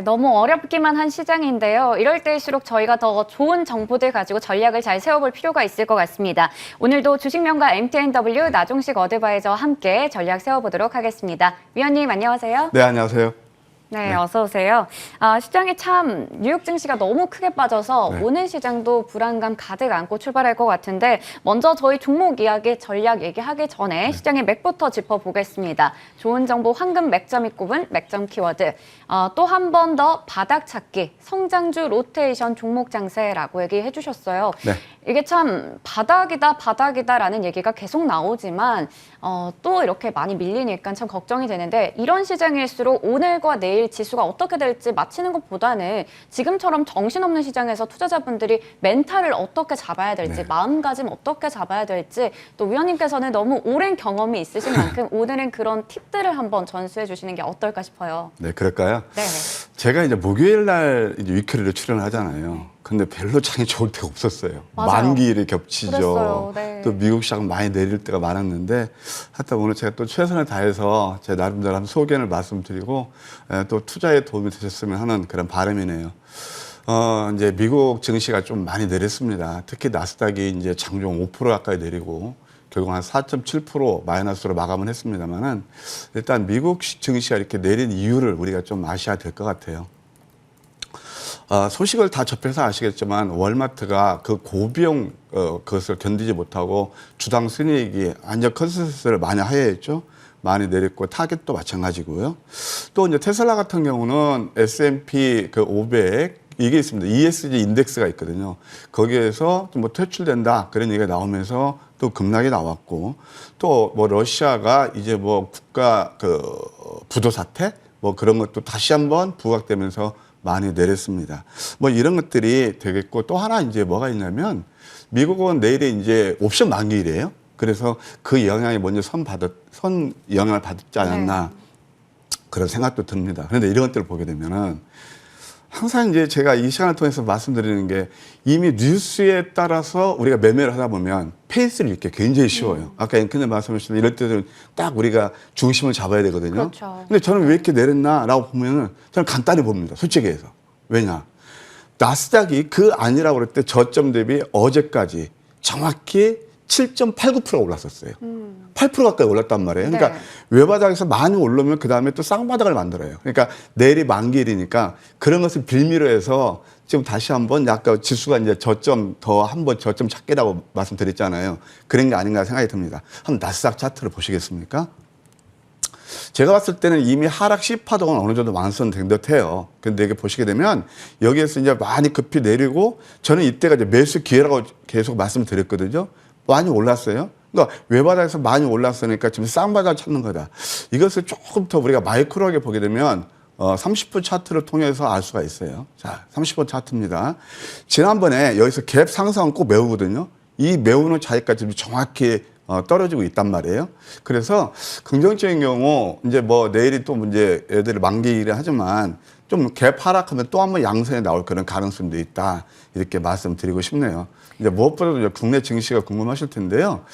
너무 어렵기만 한 시장인데요. 이럴 때일수록 저희가 더 좋은 정보들 가지고 전략을 잘 세워볼 필요가 있을 것 같습니다. 오늘도 주식명가 MTNW 나종식 어드바이저와 함께 전략 세워보도록 하겠습니다. 위원님 안녕하세요. 네, 안녕하세요. 네, 어서 오세요. 시장이 참 뉴욕 증시가 너무 크게 빠져서 오늘 시장도 불안감 가득 안고 출발할 것 같은데 먼저 저희 종목 이야기, 전략 얘기하기 전에 시장의 맥부터 짚어보겠습니다. 좋은 정보 황금 맥점이 꼽은 맥점 키워드. 또 한 번 더 바닥 찾기, 성장주 로테이션 종목 장세라고 얘기해 주셨어요. 네. 이게 참 바닥이다라는 얘기가 계속 나오지만 또 이렇게 많이 밀리니까 참 걱정이 되는데 이런 시장일수록 오늘과 내일 지수가 어떻게 될지 맞히는 것보다는 지금처럼 정신없는 시장에서 투자자분들이 멘탈을 어떻게 잡아야 될지 마음가짐 어떻게 잡아야 될지 또 위원님께서는 너무 오랜 경험이 있으신 만큼 오늘은 그런 팁들을 한번 전수해 주시는 게 어떨까 싶어요. 네, 그럴까요? 네. 제가 이제 목요일 날 이제 위클리로 출연을 하잖아요. 근데 별로 장이 좋을 때가 없었어요. 맞아요. 만기일이 겹치죠. 그랬어요. 네. 또 미국 시장 많이 내릴 때가 많았는데 하여튼 오늘 제가 또 최선을 다해서 제 나름대로 한번 소견을 말씀드리고 또 투자에 도움이 되셨으면 하는 그런 바람이네요. 이제 미국 증시가 좀 많이 내렸습니다. 특히 나스닥이 이제 장중 5% 가까이 내리고 결국 한 4.7% 마이너스로 마감을 했습니다만은 일단 미국 증시가 이렇게 내린 이유를 우리가 좀 아셔야 될 것 같아요. 소식을 다 접해서 아시겠지만 월마트가 그 고비용 그것을 견디지 못하고 주당 순이익이 완전 컨센서스를 많이 하회했죠. 많이 내렸고 타겟도 마찬가지고요. 또 이제 테슬라 같은 경우는 S&P 그 500 이게 있습니다. ESG 인덱스가 있거든요. 거기에서 뭐 퇴출된다 그런 얘기가 나오면서 또 급락이 나왔고 또 뭐 러시아가 이제 뭐 국가 그 부도 사태 뭐 그런 것도 다시 한번 부각되면서 많이 내렸습니다. 뭐 이런 것들이 되겠고 또 하나 이제 뭐가 있냐면 미국은 내일이 이제 옵션 만기일이에요. 그래서 그 영향이 먼저 선 영향을 받지 않았나 그런 생각도 듭니다. 그런데 이런 것들을 보게 되면은 항상 이제 제가 이 시간을 통해서 말씀드리는 게 이미 뉴스에 따라서 우리가 매매를 하다 보면 페이스를 읽기 굉장히 쉬워요. 아까 앵커님 말씀하신 이럴 때는 딱 우리가 중심을 잡아야 되거든요. 그렇죠. 근데 저는 왜 이렇게 내렸나라고 보면은 저는 간단히 봅니다. 솔직히 해서. 왜냐? 나스닥이 그 아니라고 그럴 때 저점 대비 어제까지 정확히 7.89%가 올랐었어요. 8% 가까이 올랐단 말이에요. 그러니까 외바닥에서 많이 오르면 그 다음에 또 쌍바닥을 만들어요. 그러니까 내일이 만기일이니까 그런 것을 빌미로 해서 지금 다시 한번 약간 지수가 이제 저점 더 한번 저점 찾기라고 말씀드렸잖아요. 그런 게 아닌가 생각이 듭니다. 한번 나스닥 차트를 보시겠습니까? 제가 봤을 때는 이미 하락 시파동은 어느 정도 완성된 듯해요. 근데 이게 보시게 되면 여기에서 이제 많이 급히 내리고 저는 이때가 이제 매수 기회라고 계속 말씀드렸거든요. 많이 올랐어요. 그러니까 외바닥에서 많이 올랐으니까 지금 쌍바닥 찾는 거다. 이것을 조금 더 우리가 마이크로하게 보게 되면 30분 차트를 통해서 알 수가 있어요. 자, 30분 차트입니다. 지난번에 여기서 갭 상승은 꼭 메우거든요. 이 메우는 자리까지 정확히 떨어지고 있단 말이에요. 그래서 긍정적인 경우 이제 뭐 내일이 또 이제 애들이 만기일이 하지만 좀 갭 하락하면 또 한번 양선에 나올 그런 가능성도 있다. 이렇게 말씀드리고 싶네요. 이제 무엇보다도 이제 국내 증시가 궁금하실 텐데요.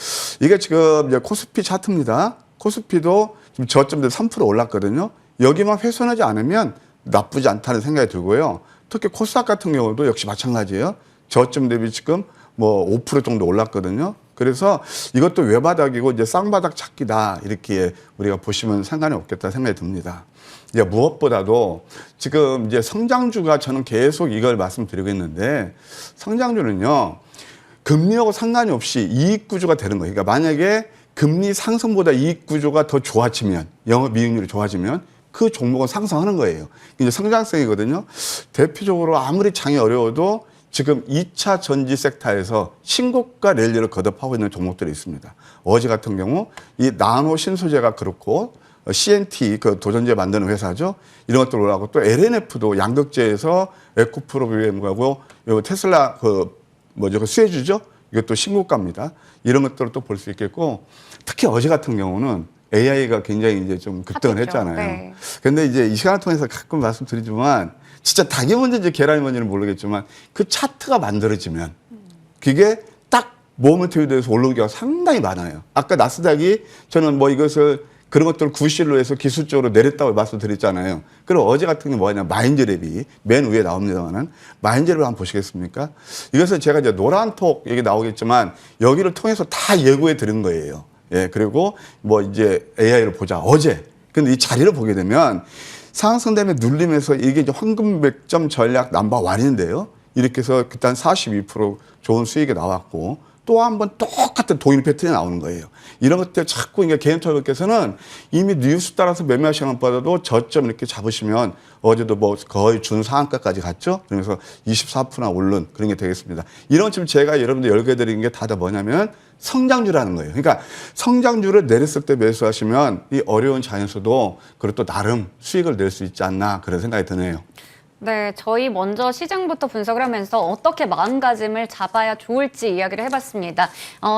이게 지금 이제 코스피 차트입니다. 코스피도 지금 저점 대 3% 올랐거든요. 여기만 훼손하지 않으면 나쁘지 않다는 생각이 들고요. 특히 코스닥 같은 경우도 역시 마찬가지예요. 저점 대비 지금 뭐 5% 정도 올랐거든요. 그래서 이것도 외바닥이고 이제 쌍바닥 찾기다. 이렇게 우리가 보시면 상관이 없겠다 생각이 듭니다. 이제 무엇보다도 지금 이제 성장주가 저는 계속 이걸 말씀드리고 있는데 성장주는요. 금리하고 상관이 없이 이익 구조가 되는 거예요. 그러니까 만약에 금리 상승보다 이익 구조가 더 좋아지면 영업이익률이 좋아지면 그 종목은 상승하는 거예요. 이제 성장성이거든요. 대표적으로 아무리 장이 어려워도 지금 2차 전지 섹터에서 신고가 랠리를 거듭하고 있는 종목들이 있습니다. 어제 같은 경우 이 나노 신소재가 그렇고 CNT 그 도전제 만드는 회사죠. 이런 것들 올라가고 또 LNF도 양극재에서 에코프로비엠하고 테슬라 그 수혜주죠. 이것도 신고가입니다. 이런 것들을 또 볼 수 있겠고 특히 어제 같은 경우는 AI가 굉장히 이제 좀 급등을 했잖아요. 네. 근데 이제 이 시간을 통해서 가끔 말씀드리지만 진짜 닭이 뭔지 계란이 뭔지는 모르겠지만 그 차트가 만들어지면 그게 딱 모멘텀에 대해서 올라오기가 상당히 많아요. 아까 나스닥이 저는 뭐 이것을 그런 것들을 구실로 해서 기술적으로 내렸다고 말씀드렸잖아요. 그럼 어제 같은 게 뭐냐, 마인드랩이 맨 위에 나옵니다만은 마인드랩을 한번 보시겠습니까? 이것은 제가 이제 노란톡 얘기 나오겠지만 여기를 통해서 다 예고해 드린 거예요. 예, 그리고 뭐 이제 AI를 보자 어제. 근데 이 자리를 보게 되면 상승되면 눌리면서 이게 이제 황금 맥점 전략 넘버 1인데요. 이렇게 해서 일단 42% 좋은 수익이 나왔고 또 한 번 똑같은 동일 패턴이 나오는 거예요. 이런 것들 자꾸 이게 개인 털분께서는 이미 뉴스 따라서 매매하시는 것보다도 저점 이렇게 잡으시면 어제도 뭐 거의 준상한가까지 갔죠. 그러면서 24%나 오른 그런 게 되겠습니다. 이런 지금 제가 여러분들 열게 드린 게 다들 뭐냐면 성장주라는 거예요. 그러니까 성장주를 내렸을 때 매수하시면 이 어려운 장에서도 그래도 또 나름 수익을 낼 수 있지 않나 그런 생각이 드네요. 네, 저희 먼저 시장부터 분석을 하면서 어떻게 마음가짐을 잡아야 좋을지 이야기를 해봤습니다.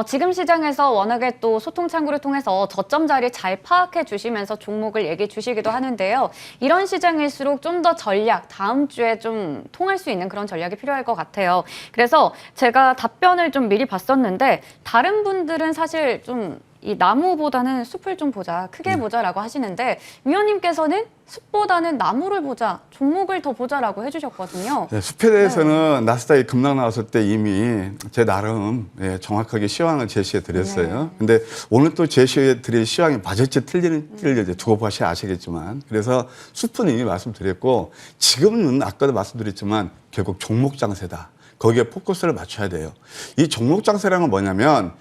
지금 시장에서 워낙에 또 소통 창구를 통해서 저점 자리 잘 파악해 주시면서 종목을 얘기해 주시기도 하는데요. 이런 시장일수록 좀 더 전략, 다음 주에 좀 통할 수 있는 그런 전략이 필요할 것 같아요. 그래서 제가 답변을 좀 미리 봤었는데 다른 분들은 사실 좀 이 나무보다는 숲을 좀 보자, 크게 보자라고 하시는데 위원님께서는 숲보다는 나무를 보자, 종목을 더 보자라고 해주셨거든요. 네, 숲에 대해서는 나스닥이 급락 나왔을 때 이미 제 나름 정확하게 시황을 제시해 드렸어요. 근데 오늘 또 제시해 드릴 시황이 맞을지 틀릴지 두고 보셔야 아시겠지만 그래서 숲은 이미 말씀드렸고 지금은 아까도 말씀드렸지만 결국 종목 장세다. 거기에 포커스를 맞춰야 돼요. 이 종목 장세라는 건 뭐냐면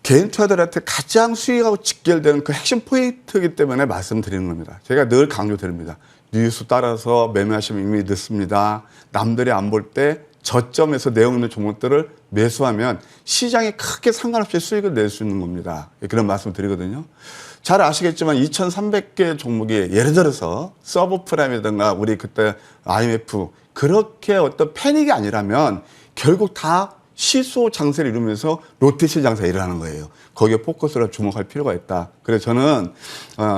개인 투자들한테 가장 수익하고 직결되는 그 핵심 포인트이기 때문에 말씀드리는 겁니다. 제가 늘 강조드립니다. 뉴스 따라서 매매하시면 이미 늦습니다. 남들이 안 볼 때 저점에서 내용 있는 종목들을 매수하면 시장에 크게 상관없이 수익을 낼 수 있는 겁니다. 그런 말씀 드리거든요. 잘 아시겠지만 2,300개 종목이 예를 들어서 서브프라임이든가 우리 그때 IMF 그렇게 어떤 패닉이 아니라면 결국 다 시소 장세를 이루면서 로테이션 장세가 일어나는 거예요. 거기에 포커스를 주목할 필요가 있다. 그래서 저는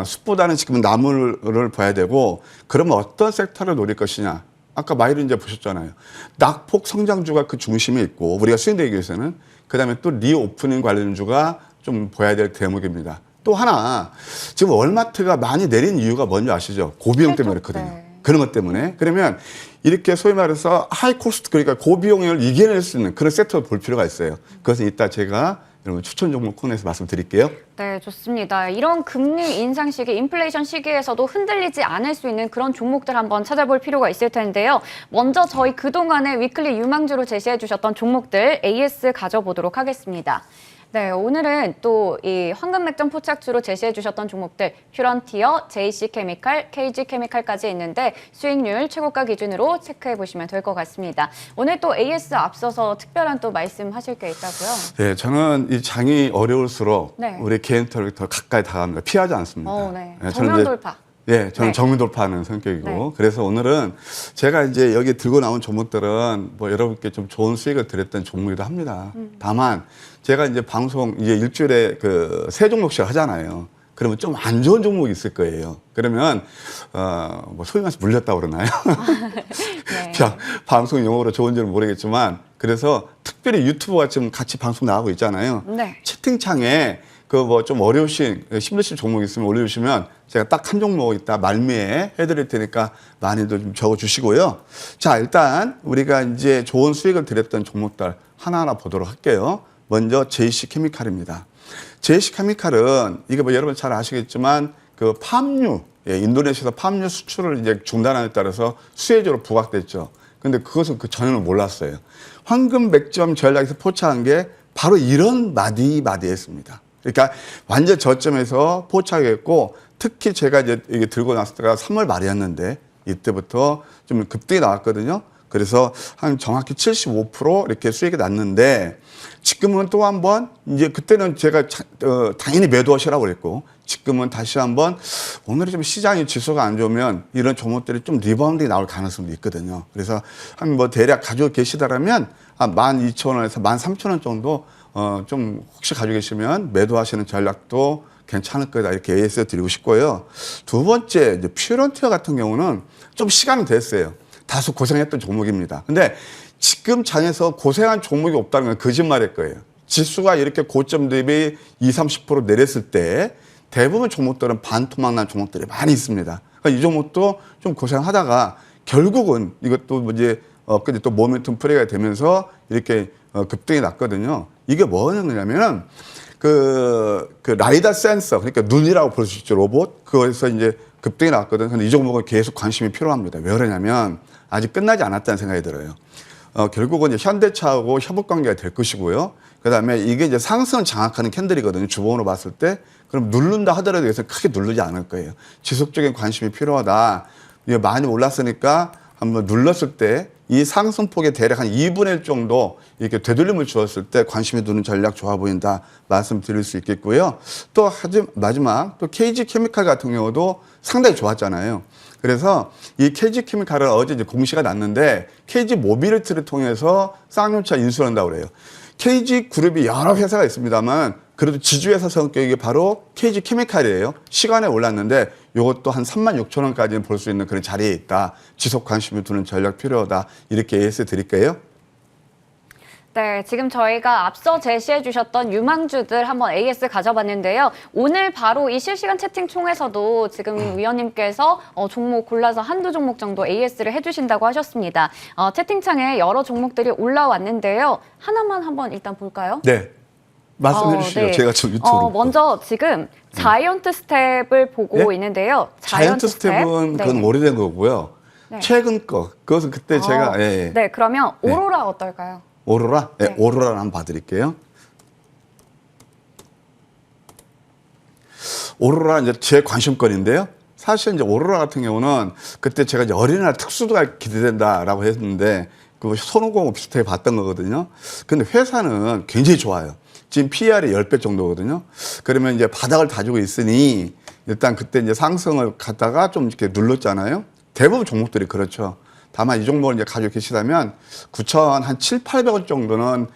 숲보다는 지금은 나무를 봐야 되고 그러면 어떤 섹터를 노릴 것이냐. 아까 마이를 이제 보셨잖아요. 낙폭 성장주가 그 중심에 있고 우리가 수행되기 위해서는 그다음에 또 리오프닝 관련주가 좀 보여야 될 대목입니다. 또 하나 지금 월마트가 많이 내린 이유가 뭔지 아시죠? 고비용 때문에 그렇거든요. 네. 그런 것 때문에 그러면 이렇게 소위 말해서 하이 코스트 그러니까 고비용을 이겨낼 수 있는 그런 섹터를 볼 필요가 있어요. 그것은 이따 제가 여러분 추천 종목 코너에서 말씀드릴게요. 네, 좋습니다. 이런 금리 인상 시기, 인플레이션 시기에서도 흔들리지 않을 수 있는 그런 종목들 한번 찾아볼 필요가 있을 텐데요. 먼저 저희 그동안의 위클리 유망주로 제시해 주셨던 종목들 AS 가져보도록 하겠습니다. 네, 오늘은 또 이 황금 맥점 포착주로 제시해 주셨던 종목들 퓨런티어, JC케미칼, KG케미칼까지 있는데 수익률 최고가 기준으로 체크해 보시면 될 것 같습니다. 오늘 또 AS 앞서서 특별한 또 말씀하실 게 있다고요? 네, 저는 이 장이 어려울수록 네. 우리 개인터를 더 가까이 다가갑니다. 피하지 않습니다. 네. 저는 정면 이제 돌파. 예, 저는 네. 정면 돌파하는 성격이고 네. 그래서 오늘은 제가 이제 여기 들고 나온 종목들은 뭐 여러분께 좀 좋은 수익을 드렸던 종목이기도 합니다. 다만 제가 이제 방송 이제 일주일에 그 세 종목씩 하잖아요. 그러면 좀 안 좋은 종목이 있을 거예요. 그러면 뭐 소위 말해서 물렸다고 그러나요? 네. 방송 용어로 좋은지는 모르겠지만 그래서 특별히 유튜브가 지금 같이 방송 나가고 있잖아요. 네. 채팅창에 그 뭐 좀 어려우신 힘드신 종목 있으면 올려주시면 제가 딱 한 종목 있다 말미에 해드릴 테니까 많이들 좀 적어주시고요. 자, 일단 우리가 이제 좋은 수익을 드렸던 종목들 하나하나 보도록 할게요. 먼저 JC케미칼입니다. JC케미칼은 이게 뭐 여러분 잘 아시겠지만 그 팜유, 인도네시아에서 팜유 수출을 이제 중단함에 따라서 수혜주로 부각됐죠. 근데 그것은 그 전에는 몰랐어요. 황금 맥점 전략에서 포착한 게 바로 이런 마디마디였습니다. 그러니까 완전 저점에서 포착했고 특히 제가 이제 이게 들고 났을 때가 3월 말이었는데 이때부터 좀 급등이 나왔거든요. 그래서 한 정확히 75% 이렇게 수익이 났는데 지금은 또 한번 이제 그때는 제가 당연히 매도하시라고 그랬고 지금은 다시 한번 오늘은 좀 시장이 지수가 안 좋으면 이런 종목들이 좀 리바운딩이 나올 가능성도 있거든요. 그래서 한 뭐 대략 가지고 계시다라면 한 12,000원에서 13,000원 정도 좀 혹시 가지고 계시면 매도하시는 전략도 괜찮을 거다 이렇게 AS 드리고 싶고요. 두 번째 이제 퓨런티어 같은 경우는 좀 시간이 됐어요. 다소 고생했던 종목입니다. 근데 지금 장에서 고생한 종목이 없다는 건 거짓말일 거예요. 지수가 이렇게 고점 대비 20, 30% 내렸을 때 대부분 종목들은 반토막난 종목들이 많이 있습니다. 그러니까 이 종목도 좀 고생하다가 결국은 이것도 뭐 이제 엊그제 또 모멘텀 플레이가 되면서 이렇게 급등이 났거든요. 이게 뭐냐면은 그 라이다 센서, 그러니까 눈이라고 볼 수 있죠, 로봇. 그거에서 이제 급등이 났거든요. 근데 이 종목은 계속 관심이 필요합니다. 왜 그러냐면 아직 끝나지 않았다는 생각이 들어요. 결국은 이제 현대차하고 협업 관계가 될 것이고요. 그 다음에 이게 이제 상승을 장악하는 캔들이거든요. 주봉으로 봤을 때. 그럼 누른다 하더라도 여기서 크게 누르지 않을 거예요. 지속적인 관심이 필요하다. 이게 많이 올랐으니까 한번 눌렀을 때 이 상승폭의 대략 한 2분의 1 정도 이렇게 되돌림을 주었을 때 관심이 두는 전략 좋아 보인다 말씀드릴 수 있겠고요. 또 마지막 또 KG 케미칼 같은 경우도 상당히 좋았잖아요. 그래서 이 KG 케미칼은 어제 이제 공시가 났는데 KG 모빌리티를 통해서 쌍용차 인수를 한다고 그래요. KG 그룹이 여러 회사가 있습니다만 그래도 지주회사 성격이 바로 KG 케미칼이에요. 시간에 올랐는데 이것도 한 36,000원까지는 볼 수 있는 그런 자리에 있다. 지속 관심을 두는 전략 필요하다. 이렇게 AS 드릴게요. 네, 지금 저희가 앞서 제시해 주셨던 유망주들 한번 AS 가져봤는데요. 오늘 바로 이 실시간 채팅 총에서도 지금 위원님께서 종목 골라서 한두 종목 정도 AS를 해주신다고 하셨습니다. 채팅창에 여러 종목들이 올라왔는데요. 하나만 한번 일단 볼까요? 네. 말씀해 주시죠. 네. 제가 좀 유튜브로. 먼저 지금 자이언트 스텝을 보고 네? 있는데요. 자이언트 스텝은 네. 그건 오래된 거고요. 네. 최근 거. 그것은 그때 제가 네, 그러면 오로라 어떨까요? 오로라? 네, 네. 오로라를 한번 봐드릴게요. 오로라 이제 제 관심권인데요. 사실 이제 오로라 같은 경우는 그때 제가 이제 어린이날 특수도가 기대된다라고 했는데 그 손오공하고 비슷하게 봤던 거거든요. 근데 회사는 굉장히 좋아요. 지금 PER이 10배 정도거든요. 그러면 이제 바닥을 다지고 있으니 일단 그때 이제 상승을 갖다가 좀 이렇게 눌렀잖아요. 대부분 종목들이 그렇죠. 다만 이 종목을 이제 가지고 계시다면 9,700원 정도는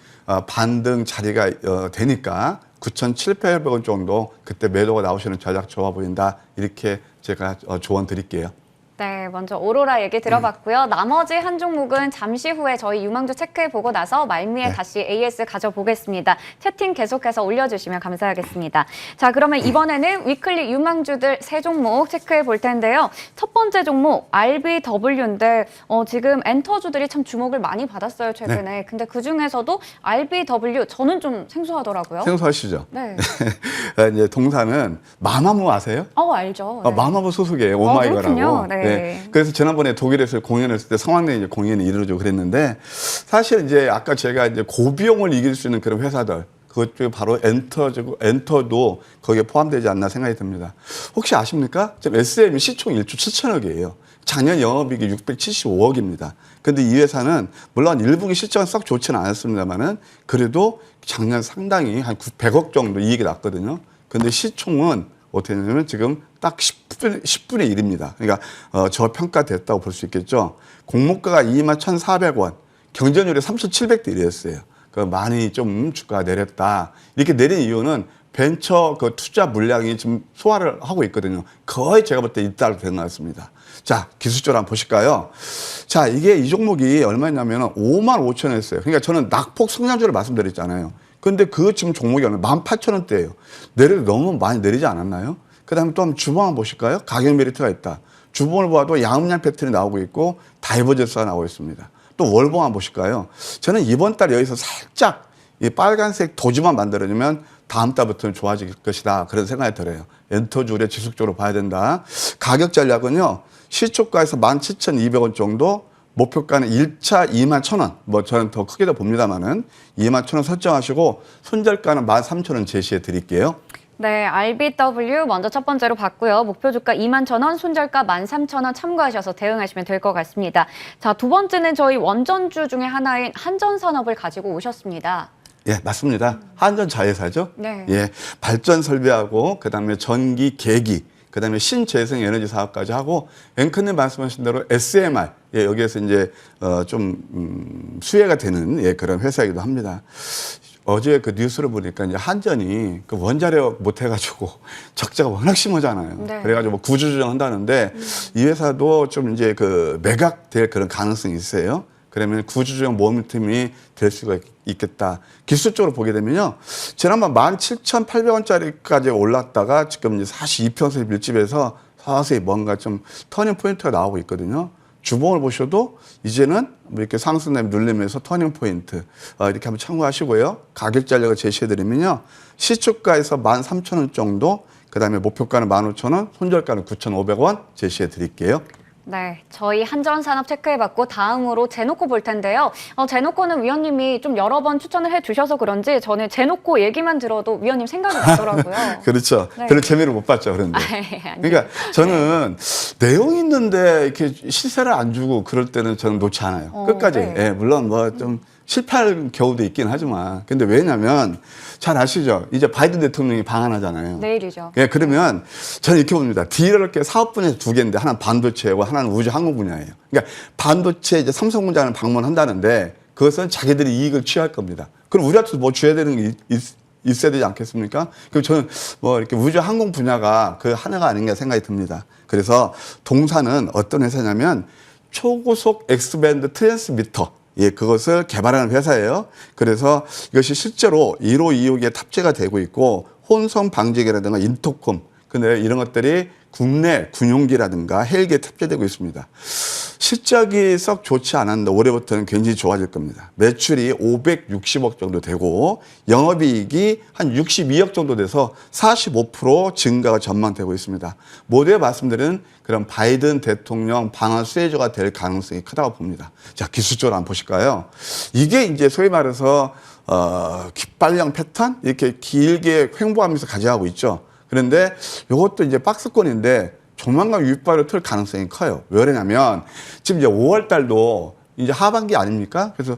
반등 자리가 되니까 9,700원 정도 그때 매도가 나오시는 전략 좋아 보인다. 이렇게 제가 조언 드릴게요. 네, 먼저 오로라 얘기 들어봤고요. 나머지 한 종목은 잠시 후에 저희 유망주 체크해보고 나서 말미에 다시 AS 가져보겠습니다. 채팅 계속해서 올려주시면 감사하겠습니다. 자, 그러면 이번에는 위클리 유망주들 세 종목 체크해볼 텐데요. 첫 번째 종목 RBW인데 지금 엔터주들이 참 주목을 많이 받았어요, 최근에. 네. 근데 그중에서도 RBW 저는 좀 생소하더라고요. 생소하시죠? 네. 이제 동사는 마마무 아세요? 알죠. 네. 마마무 소속이에요. 오마이걸하고. 그렇군요. 네. 그래서 지난번에 독일에서 공연했을 때 성황리에 이제 공연이 이루어지고 그랬는데 사실 이제 아까 제가 이제 고비용을 이길 수 있는 그런 회사들 그것 중에 바로 엔터도 거기에 포함되지 않나 생각이 듭니다. 혹시 아십니까? 지금 SM이 시총 1조 7천억이에요. 작년 영업이익이 675억입니다. 근데 이 회사는 물론 1분기 실적은 썩 좋지는 않았습니다만은 그래도 작년 상당히 한 100억 정도 이익이 났거든요. 근데 시총은 어떻게 되냐면 지금 딱 10분의 1입니다. 그러니까 저평가됐다고 볼 수 있겠죠. 공모가가 21,400원, 경쟁률이 3,700대 1이었어요. 그 많이 좀 주가가 내렸다. 이렇게 내린 이유는 벤처 그 투자 물량이 지금 소화를 하고 있거든요. 거의 제가 볼 때 이따로 된 것 같습니다. 자, 기술적으로 한번 보실까요? 자, 이게 이 종목이 얼마냐면 55,000원이었어요. 그러니까 저는 낙폭 성장주를 말씀드렸잖아요. 근데 그 지금 종목이 얼마? 18,000원대예요. 내려도 너무 많이 내리지 않았나요? 그 다음에 또 한번 주봉 한번 보실까요? 가격 메리트가 있다. 주봉을 봐도 양음양 패턴이 나오고 있고 다이버전스가 나오고 있습니다. 또 월봉 한번 보실까요? 저는 이번 달 여기서 살짝 이 빨간색 도지만 만들어주면 다음 달부터는 좋아질 것이다. 그런 생각이 들어요. 엔터주를 지속적으로 봐야 된다. 가격 전략은요. 시초가에서 17,200원 정도, 목표가는 1차 21,000원. 뭐 저는 더 크게 더 봅니다만은 21,000원 설정하시고 손절가는 13,000원 제시해 드릴게요. 네, RBW 먼저 첫 번째로 봤고요. 목표 주가 21,000원, 손절가 13,000원 참고하셔서 대응하시면 될 것 같습니다. 자, 두 번째는 저희 원전주 중에 하나인 한전산업을 가지고 오셨습니다. 예, 맞습니다. 한전 자회사죠. 네. 예, 발전 설비하고 그다음에 전기, 계기, 그다음에 신재생 에너지 사업까지 하고 앵커님 말씀하신 대로 SMR 예, 여기에서 이제 수혜가 되는 그런 회사이기도 합니다. 어제 그 뉴스를 보니까 이제 한전이 그 원자력 못 해가지고 적자가 워낙 심하잖아요. 네. 그래가지고 뭐 구조조정 한다는데 이 회사도 좀 이제 그 매각될 그런 가능성이 있어요. 그러면 구조적 모멘텀이 될 수가 있겠다. 기술적으로 보게 되면요. 지난번 17,800원짜리까지 올랐다가 지금 이제 42% 밀집해서 서서히 뭔가 좀 터닝 포인트가 나오고 있거든요. 주봉을 보셔도 이제는 뭐 이렇게 상승램 눌리면서 터닝 포인트 이렇게 한번 참고하시고요. 가격 전략을 제시해드리면요. 시초가에서 13,000원 정도, 그다음에 목표가는 15,000원, 손절가는 9,500원 제시해드릴게요. 네, 저희 한전산업 체크해봤고 다음으로 제노코 볼 텐데요. 제노코는 위원님이 좀 여러 번 추천을 해주셔서 그런지 저는 제노코 얘기만 들어도 위원님 생각이 나더라고요. 그렇죠. 네. 별로 재미를 못 봤죠, 그런데. 그러니까 저는 내용 있는데 이렇게 시세를 안 주고 그럴 때는 저는 놓지 않아요. 끝까지. 네. 예, 물론 뭐 좀 실패할 경우도 있긴 하지만. 근데 왜냐면 잘 아시죠? 이제 바이든 대통령이 방한하잖아요. 내일이죠. 예, 그러면 저는 이렇게 봅니다. 이렇게 사업 분야에서 두 개인데 하나는 반도체고 하나는 우주 항공 분야예요. 그러니까 반도체 이제 삼성 공장을 방문한다는데 그것은 자기들이 이익을 취할 겁니다. 그럼 우리한테도 뭐 줘야 되는 게 있어야 되지 않겠습니까? 그럼 저는 뭐 이렇게 우주 항공 분야가 그 하나가 아닌가 생각이 듭니다. 그래서 동사는 어떤 회사냐면 초고속 X밴드 트랜스미터, 예, 그것을 개발하는 회사예요. 그래서 이것이 실제로 1호, 2호기에 탑재가 되고 있고 혼선 방지기라든가 인터콤, 근데 이런 것들이 국내 군용기라든가 헬기에 탑재되고 있습니다. 실적이 썩 좋지 않았는데 올해부터는 굉장히 좋아질 겁니다. 매출이 560억 정도 되고 영업이익이 한 62억 정도 돼서 45% 증가가 전망되고 있습니다. 모두에 말씀드린 그런 바이든 대통령 방한 수혜주가 될 가능성이 크다고 봅니다. 자, 기술적으로 한번 보실까요? 이게 이제 소위 말해서 깃발령 패턴 이렇게 길게 횡보하면서 가져가고 있죠. 그런데 이것도 이제 박스권인데 조만간 윗발을 틀 가능성이 커요. 왜 그러냐면 지금 이제 5월 달도 이제 하반기 아닙니까? 그래서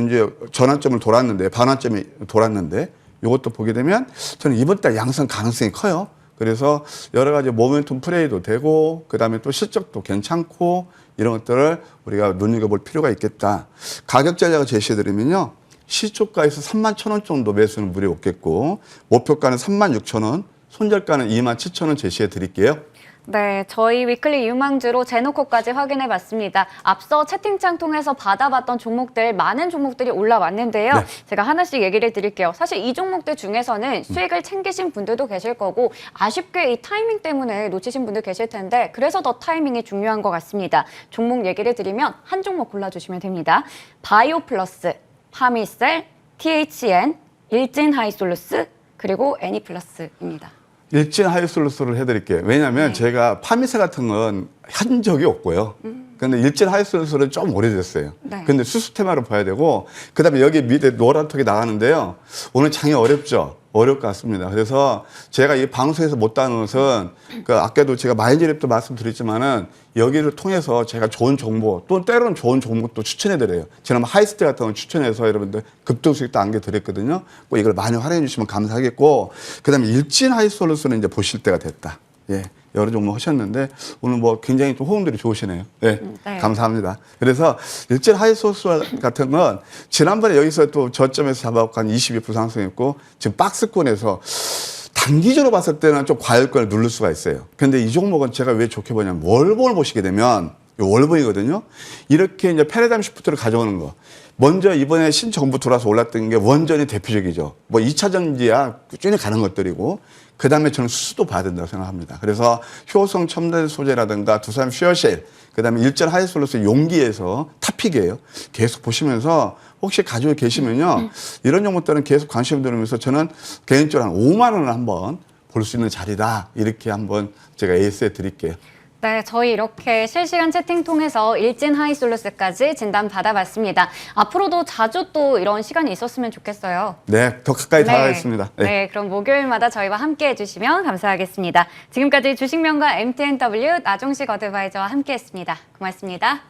이제 전환점을 돌았는데, 반환점이 돌았는데 이것도 보게 되면 저는 이번 달 양성 가능성이 커요. 그래서 여러 가지 모멘텀 플레이도 되고 그다음에 또 실적도 괜찮고 이런 것들을 우리가 눈여겨볼 필요가 있겠다. 가격 전략을 제시해드리면요. 시초가에서 31,000원 정도 매수는 무리 없겠고 목표가는 36,000원, 손절가는 27,000원 제시해 드릴게요. 네, 저희 위클리 유망주로 제노코까지 확인해봤습니다. 앞서 채팅창 통해서 받아봤던 종목들, 많은 종목들이 올라왔는데요. 네. 제가 하나씩 얘기를 드릴게요. 사실 이 종목들 중에서는 수익을 챙기신 분들도 계실 거고 아쉽게 이 타이밍 때문에 놓치신 분들 계실 텐데 그래서 더 타이밍이 중요한 것 같습니다. 종목 얘기를 드리면 한 종목 골라주시면 됩니다. 바이오플러스, 파미셀, THN, 일진하이솔루스, 그리고 애니플러스입니다. 일진 하이솔루스를 해드릴게요. 왜냐하면 제가 파미세 같은 건 한 적이 없고요. 근데 일진 하이솔루스는 좀 오래됐어요. 네. 근데 수수 테마로 봐야 되고 그다음에 여기 밑에 노란 턱이 나가는데요. 오늘 장이 어렵죠. 어려울 것 같습니다. 그래서 제가 이 방송에서 못 다는 것은 그 아까도 제가 마인드랩도 말씀드렸지만은 여기를 통해서 제가 좋은 정보 또 때로는 좋은 정보도 추천해드려요. 지난번 하이스트 같은 거 추천해서 여러분들 급등수익도 안겨드렸거든요. 꼭 이걸 많이 활용해 주시면 감사하겠고 그다음에 일진 하이솔루스는 이제 보실 때가 됐다. 예. 여러 종목 하셨는데 오늘 뭐 굉장히 좀 호응들이 좋으시네요. 네, 네. 감사합니다. 그래서 일진 하이소스 같은 건 지난번에 여기서 또 저점에서 잡아갖고 한 22% 상승했고 지금 박스권에서 단기적으로 봤을 때는 좀 과열권을 누를 수가 있어요. 근데 이 종목은 제가 왜 좋게 보냐면 월봉을 보시게 되면 이 월봉이거든요. 이렇게 이제 패러다임 시프트를 가져오는 거. 먼저 이번에 신정부 들어와서 올랐던 게 원전이 대표적이죠. 뭐 2차 전지야 꾸준히 가는 것들이고 그 다음에 저는 수수도 봐야 된다고 생각합니다. 그래서 효성 첨단 소재라든가 두산 퓨어쉘, 그 다음에 일전 하이솔루스 용기에서 탑픽이에요. 계속 보시면서 혹시 가지고 계시면요. 이런 종목들은 계속 관심 들으면서 저는 개인적으로 한 5만 원을 한번 볼 수 있는 자리다. 이렇게 한번 제가 에이스해 드릴게요. 네, 저희 이렇게 실시간 채팅 통해서 일진 하이솔루스까지 진단 받아봤습니다. 앞으로도 자주 또 이런 시간이 있었으면 좋겠어요. 네, 더 가까이 다가가겠습니다. 네, 그럼 목요일마다 저희와 함께 해주시면 감사하겠습니다. 지금까지 주식명가 MTNW 나종식 어드바이저와 함께했습니다. 고맙습니다.